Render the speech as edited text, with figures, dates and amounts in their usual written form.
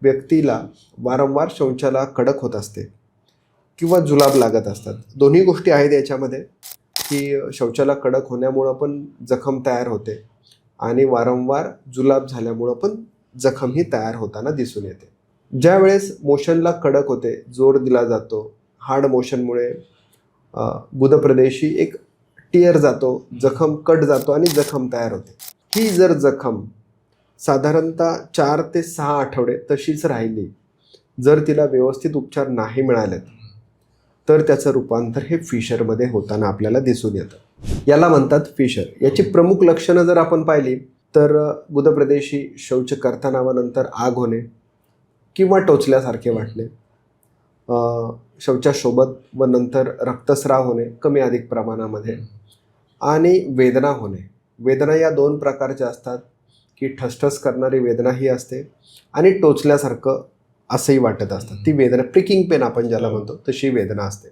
व्यक्तीला वारंवार शौचाला कडक होत असते किंवा जुलाब लागत असतात. दोन्ही गोष्टी आहेत याच्यामध्ये, की शौचाला कडक होण्यामुळं पण जखम तयार होते आणि वारंवार जुलाब झाल्यामुळं पण जखम ही तयार होताना दिसून येते. ज्यावेळेस मोशनला कडक होते, जोर दिला जातो, हार्ड मोशनमुळे गुदप्रदेशी एक टियर जातो, जखम कट जातो आणि जखम तयार होते. ही जर जखम साधारणतः 4 ते 6 आठवडे तशीच राहिली, जर तिला व्यवस्थित उपचार नाही मिळाले, तर त्याचं रूपांतर हे फिशरमध्ये होताना आपल्याला दिसून येतं. याला म्हणतात फिशर. याची प्रमुख लक्षणं जर आपण पाहिली तर गुदप्रदेशी शौच करताना व नंतर आग होणे किंवा टोचल्यासारखे वाटणे, शौचासोबत व नंतर रक्तस्राव होणे कमी अधिक प्रमाणामध्ये आणि वेदना होणे. वेदना या 2 प्रकारच्या असतात, की ठसठस करणारी वेदना ही असते आणि टोचल्यासारखं असंही वाटत असतं. ती वेदना प्रिकिंग पेन आपण ज्याला म्हणतो तशी वेदना असते.